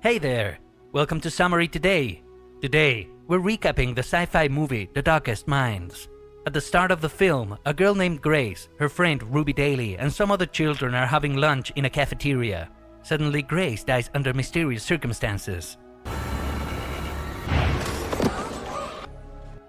Hey there! Welcome to Summary Today. Today, we're recapping the sci-fi movie The Darkest Minds. At the start of the film, a girl named Grace, her friend Ruby Daly, and some other children are having lunch in a cafeteria. Suddenly, Grace dies under mysterious circumstances.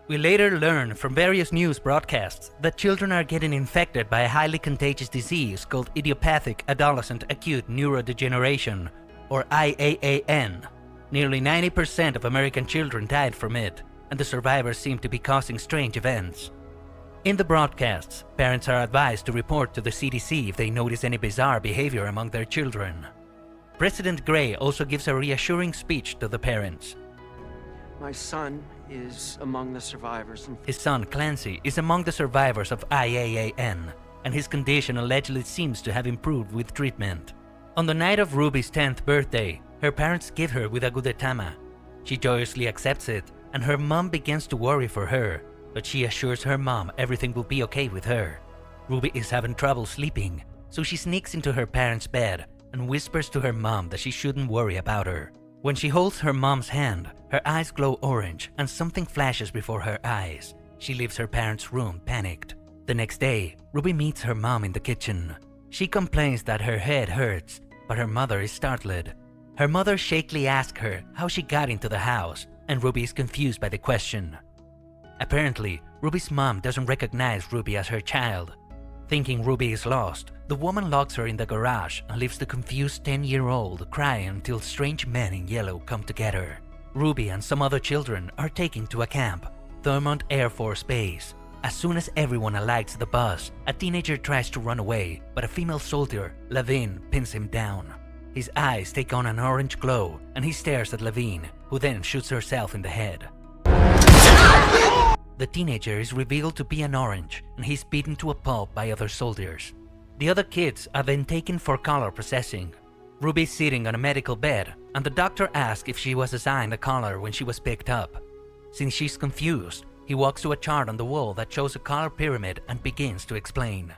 We later learn from various news broadcasts that children are getting infected by a highly contagious disease called idiopathic adolescent acute neurodegeneration, or IAAN. Nearly 90% of American children died from it, and the survivors seem to be causing strange events. In the broadcasts, parents are advised to report to the CDC if they notice any bizarre behavior among their children. President Gray also gives a reassuring speech to the parents. My son is among the survivors. His son, Clancy, is among the survivors of IAAN, and his condition allegedly seems to have improved with treatment. On the night of Ruby's 10th birthday, her parents give her with a gudetama. She joyously accepts it, and her mom begins to worry for her, but she assures her mom everything will be okay with her. Ruby is having trouble sleeping, so she sneaks into her parents' bed and whispers to her mom that she shouldn't worry about her. When she holds her mom's hand, her eyes glow orange and something flashes before her eyes. She leaves her parents' room panicked. The next day, Ruby meets her mom in the kitchen. She complains that her head hurts, but her mother is startled. Her mother shakily asks her how she got into the house, and Ruby is confused by the question. Apparently, Ruby's mom doesn't recognize Ruby as her child. Thinking Ruby is lost, the woman locks her in the garage and leaves the confused 10-year-old crying until strange men in yellow come to get her. Ruby and some other children are taken to a camp, Thurmont Air Force Base. As soon as everyone alights the bus, a teenager tries to run away, but a female soldier, Levine, pins him down. His eyes take on an orange glow, and he stares at Levine, who then shoots herself in the head. The teenager is revealed to be an orange, and he's beaten to a pulp by other soldiers. The other kids are then taken for color processing. Ruby is sitting on a medical bed, and the doctor asks if she was assigned a color when she was picked up. Since she's confused, he walks to a chart on the wall that shows a color pyramid and begins to explain.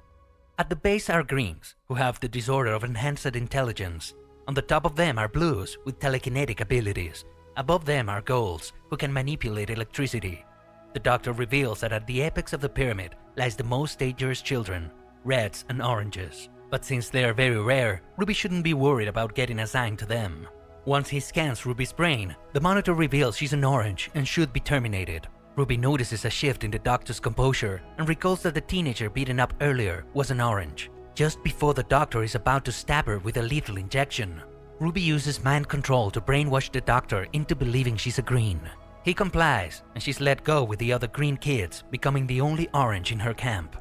At the base are greens, who have the disorder of enhanced intelligence. On the top of them are blues with telekinetic abilities. Above them are golds, who can manipulate electricity. The doctor reveals that at the apex of the pyramid lies the most dangerous children, reds and oranges. But since they are very rare, Ruby shouldn't be worried about getting assigned to them. Once he scans Ruby's brain, the monitor reveals she's an orange and should be terminated. Ruby notices a shift in the doctor's composure and recalls that the teenager beaten up earlier was an orange. Just before the doctor is about to stab her with a lethal injection, Ruby uses mind control to brainwash the doctor into believing she's a green. He complies, and she's let go with the other green kids, becoming the only orange in her camp.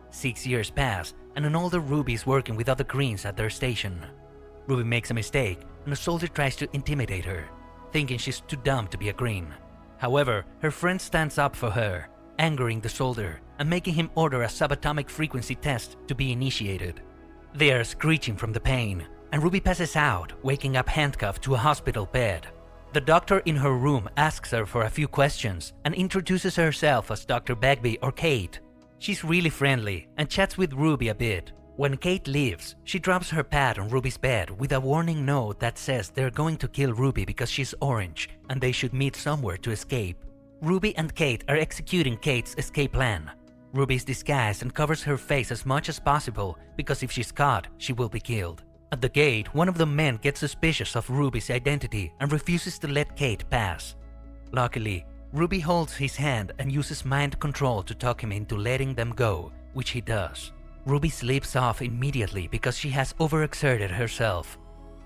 6 years pass, and an older Ruby is working with other greens at their station. Ruby makes a mistake, and a soldier tries to intimidate her, thinking she's too dumb to be a green. However, her friend stands up for her, angering the soldier and making him order a subatomic frequency test to be initiated. They are screeching from the pain, and Ruby passes out, waking up handcuffed to a hospital bed. The doctor in her room asks her for a few questions and introduces herself as Dr. Bagby or Kate. She's really friendly and chats with Ruby a bit. When Kate leaves, she drops her pad on Ruby's bed with a warning note that says they're going to kill Ruby because she's orange and they should meet somewhere to escape. Ruby and Kate are executing Kate's escape plan. Ruby is disguised and covers her face as much as possible because if she's caught, she will be killed. At the gate, one of the men gets suspicious of Ruby's identity and refuses to let Kate pass. Luckily, Ruby holds his hand and uses mind control to talk him into letting them go, which he does. Ruby sleeps off immediately because she has overexerted herself.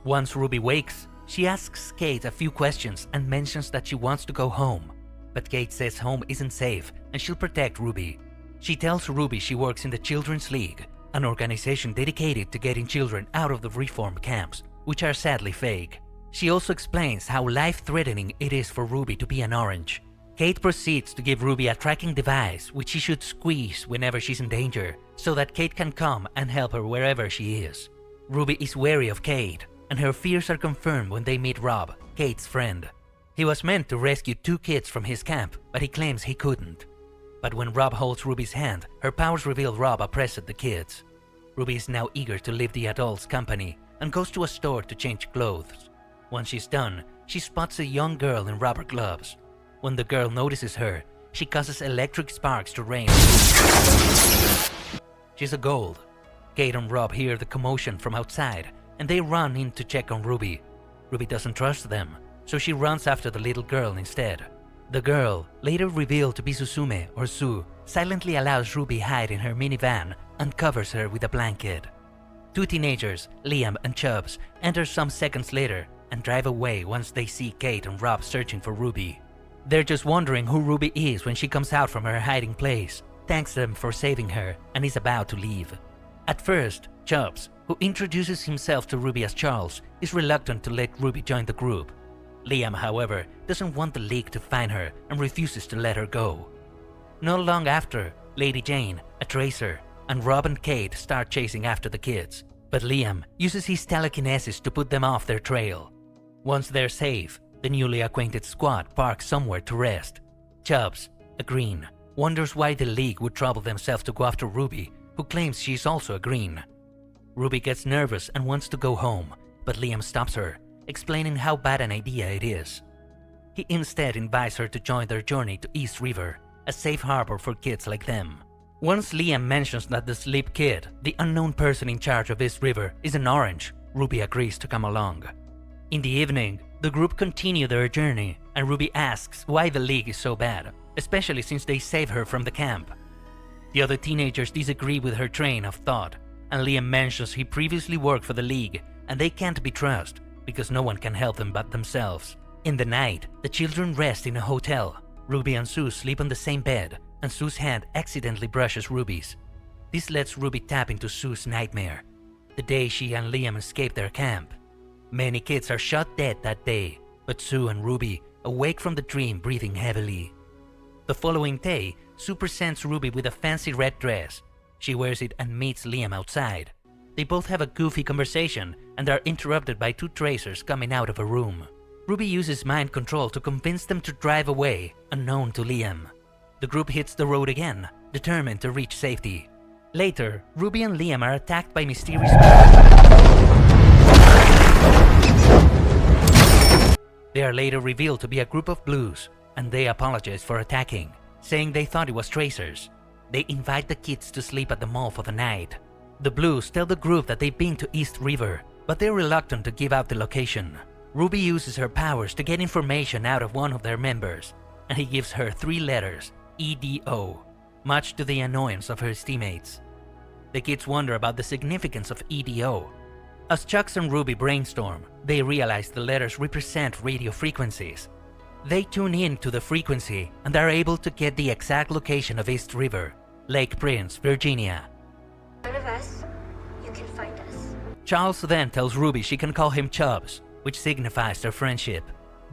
Once Ruby wakes, she asks Kate a few questions and mentions that she wants to go home. But Kate says home isn't safe and she'll protect Ruby. She tells Ruby she works in the Children's League, an organization dedicated to getting children out of the reform camps, which are sadly fake. She also explains how life-threatening it is for Ruby to be an orange. Kate proceeds to give Ruby a tracking device which she should squeeze whenever she's in danger, so that Kate can come and help her wherever she is. Ruby is wary of Kate, and her fears are confirmed when they meet Rob, Kate's friend. He was meant to rescue 2 kids from his camp, but he claims he couldn't. But when Rob holds Ruby's hand, her powers reveal Rob oppressed the kids. Ruby is now eager to leave the adults' company and goes to a store to change clothes. Once she's done, she spots a young girl in rubber gloves. When the girl notices her, she causes electric sparks to rain. She's a gold. Kate and Rob hear the commotion from outside, and they run in to check on Ruby. Ruby doesn't trust them, so she runs after the little girl instead. The girl, later revealed to be Suzume or Sue, silently allows Ruby hide in her minivan and covers her with a blanket. Two teenagers, Liam and Chubbs, enter some seconds later and drive away once they see Kate and Rob searching for Ruby. They're just wondering who Ruby is when she comes out from her hiding place, thanks them for saving her, and is about to leave. At first, Chubbs, who introduces himself to Ruby as Charles, is reluctant to let Ruby join the group. Liam, however, doesn't want the League to find her and refuses to let her go. Not long after, Lady Jane, a tracer, and Rob and Kate start chasing after the kids, but Liam uses his telekinesis to put them off their trail. Once they're safe, the newly acquainted squad parks somewhere to rest. Chubbs, a green, wonders why the League would trouble themselves to go after Ruby, who claims she's also a green. Ruby gets nervous and wants to go home, but Liam stops her, explaining how bad an idea it is. He instead invites her to join their journey to East River, a safe harbor for kids like them. Once Liam mentions that the Sleep Kid, the unknown person in charge of East River, is an orange, Ruby agrees to come along. In the evening, the group continue their journey, and Ruby asks why the League is so bad, especially since they save her from the camp. The other teenagers disagree with her train of thought, and Liam mentions he previously worked for the League, and they can't be trusted, because no one can help them but themselves. In the night, the children rest in a hotel. Ruby and Sue sleep on the same bed, and Sue's hand accidentally brushes Ruby's. This lets Ruby tap into Sue's nightmare, the day she and Liam escape their camp. Many kids are shot dead that day, but Sue and Ruby awake from the dream breathing heavily. The following day, Sue presents Ruby with a fancy red dress. She wears it and meets Liam outside. They both have a goofy conversation and are interrupted by two tracers coming out of a room. Ruby uses mind control to convince them to drive away, unknown to Liam. The group hits the road again, determined to reach safety. Later, Ruby and Liam are attacked by mysterious They are later revealed to be a group of blues, and they apologize for attacking, saying they thought it was tracers. They invite the kids to sleep at the mall for the night. The blues tell the group that they've been to East River, but they're reluctant to give out the location. Ruby uses her powers to get information out of one of their members, and he gives her 3 letters, EDO, much to the annoyance of her teammates. The kids wonder about the significance of EDO. As Chucks and Ruby brainstorm, they realize the letters represent radio frequencies. They tune in to the frequency and are able to get the exact location of East River, Lake Prince, Virginia. One of us, you can find us. Charles then tells Ruby she can call him Chubbs, which signifies their friendship.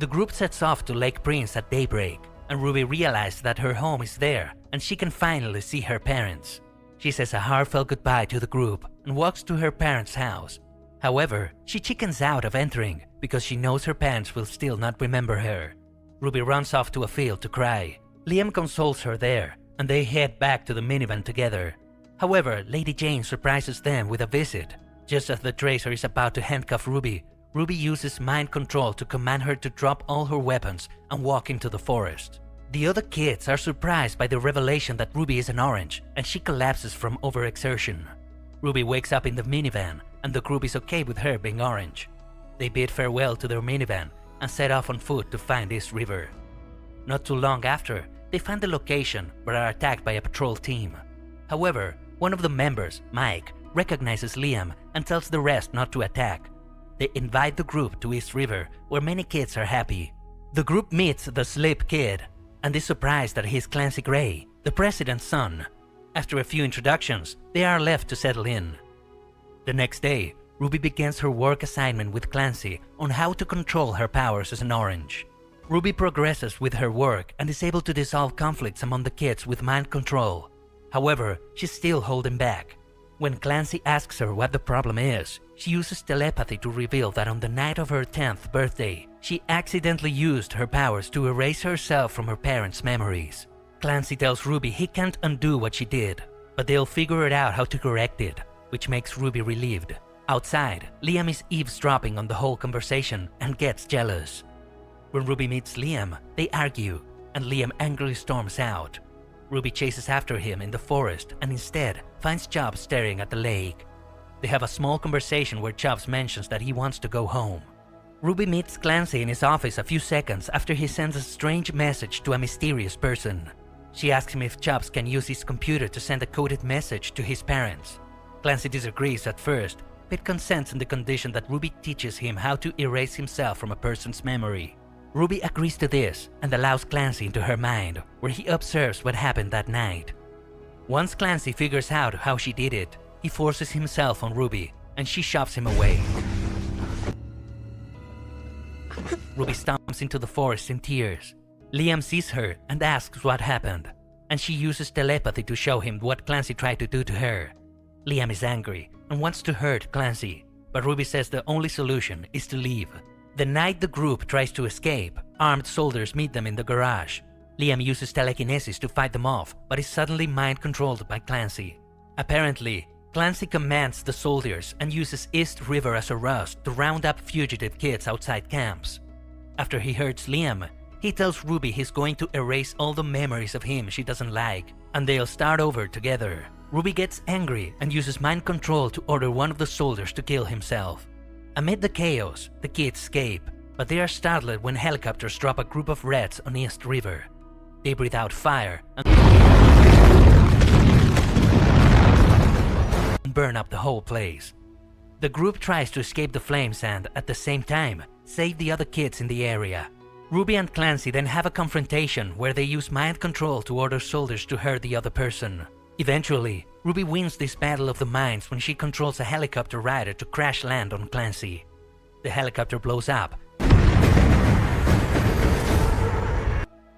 The group sets off to Lake Prince at daybreak, and Ruby realizes that her home is there and she can finally see her parents. She says a heartfelt goodbye to the group and walks to her parents' house. However, she chickens out of entering because she knows her parents will still not remember her. Ruby runs off to a field to cry. Liam consoles her there, and they head back to the minivan together. However, Lady Jane surprises them with a visit. Just as the tracer is about to handcuff Ruby, Ruby uses mind control to command her to drop all her weapons and walk into the forest. The other kids are surprised by the revelation that Ruby is an orange, and she collapses from overexertion. Ruby wakes up in the minivan, and the group is okay with her being orange. They bid farewell to their minivan and set off on foot to find East River. Not too long after, they find the location but are attacked by a patrol team. However, one of the members, Mike, recognizes Liam and tells the rest not to attack. They invite the group to East River, where many kids are happy. The group meets the Sleep Kid and is surprised that he's Clancy Gray, the president's son. After a few introductions, they are left to settle in. The next day, Ruby begins her work assignment with Clancy on how to control her powers as an orange. Ruby progresses with her work and is able to dissolve conflicts among the kids with mind control. However, she's still holding back. When Clancy asks her what the problem is, she uses telepathy to reveal that on the night of her 10th birthday, she accidentally used her powers to erase herself from her parents' memories. Clancy tells Ruby he can't undo what she did, but they'll figure it out how to correct it, which makes Ruby relieved. Outside, Liam is eavesdropping on the whole conversation and gets jealous. When Ruby meets Liam, they argue, and Liam angrily storms out. Ruby chases after him in the forest and instead finds Chubbs staring at the lake. They have a small conversation where Chubbs mentions that he wants to go home. Ruby meets Clancy in his office a few seconds after he sends a strange message to a mysterious person. She asks him if Chubbs can use his computer to send a coded message to his parents. Clancy disagrees at first, but consents on the condition that Ruby teaches him how to erase himself from a person's memory. Ruby agrees to this and allows Clancy into her mind, where he observes what happened that night. Once Clancy figures out how she did it, he forces himself on Ruby, and she shoves him away. Ruby stomps into the forest in tears. Liam sees her and asks what happened, and she uses telepathy to show him what Clancy tried to do to her. Liam is angry and wants to hurt Clancy, but Ruby says the only solution is to leave. The night the group tries to escape, armed soldiers meet them in the garage. Liam uses telekinesis to fight them off, but is suddenly mind-controlled by Clancy. Apparently, Clancy commands the soldiers and uses East River as a rust to round up fugitive kids outside camps. After he hurts Liam, he tells Ruby he's going to erase all the memories of him she doesn't like, and they'll start over together. Ruby gets angry and uses mind control to order one of the soldiers to kill himself. Amid the chaos, the kids escape, but they are startled when helicopters drop a group of rats on East River. They breathe out fire and burn up the whole place. The group tries to escape the flames and, at the same time, save the other kids in the area. Ruby and Clancy then have a confrontation where they use mind control to order soldiers to hurt the other person. Eventually, Ruby wins this battle of the minds when she controls a helicopter rider to crash land on Clancy. The helicopter blows up,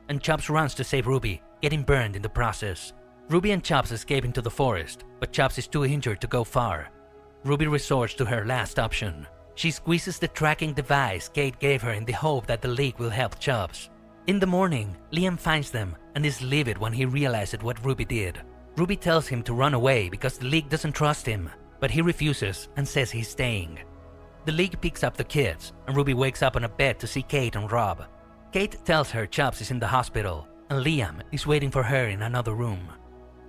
and Chubbs runs to save Ruby, getting burned in the process. Ruby and Chubbs escape into the forest, but Chubbs is too injured to go far. Ruby resorts to her last option. She squeezes the tracking device Kate gave her in the hope that the leak will help Chubbs. In the morning, Liam finds them and is livid when he realizes what Ruby did. Ruby tells him to run away because the League doesn't trust him, but he refuses and says he's staying. The League picks up the kids, and Ruby wakes up on a bed to see Kate and Rob. Kate tells her Chubbs is in the hospital, and Liam is waiting for her in another room.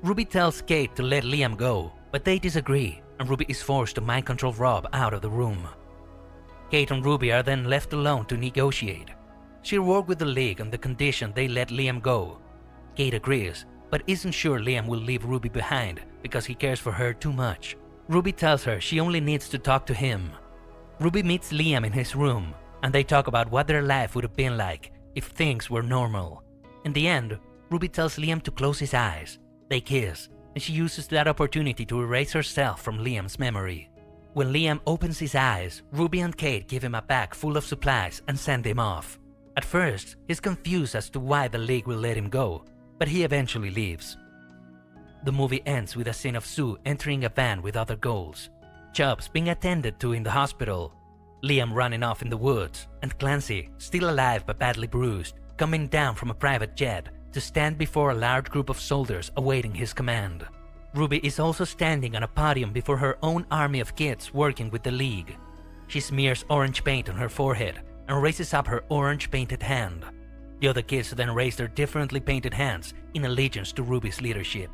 Ruby tells Kate to let Liam go, but they disagree, and Ruby is forced to mind control Rob out of the room. Kate and Ruby are then left alone to negotiate. She'll work with the League on the condition they let Liam go. Kate agrees, but isn't sure Liam will leave Ruby behind because he cares for her too much. Ruby tells her she only needs to talk to him. Ruby meets Liam in his room, and they talk about what their life would have been like if things were normal. In the end, Ruby tells Liam to close his eyes. They kiss, and she uses that opportunity to erase herself from Liam's memory. When Liam opens his eyes, Ruby and Kate give him a bag full of supplies and send him off. At first, he's confused as to why the League will let him go, but he eventually leaves. The movie ends with a scene of Sue entering a van with other ghouls, Chubbs being attended to in the hospital, Liam running off in the woods, and Clancy, still alive but badly bruised, coming down from a private jet to stand before a large group of soldiers awaiting his command. Ruby is also standing on a podium before her own army of kids working with the League. She smears orange paint on her forehead and raises up her orange painted hand. The other kids then raise their differently painted hands in allegiance to Ruby's leadership.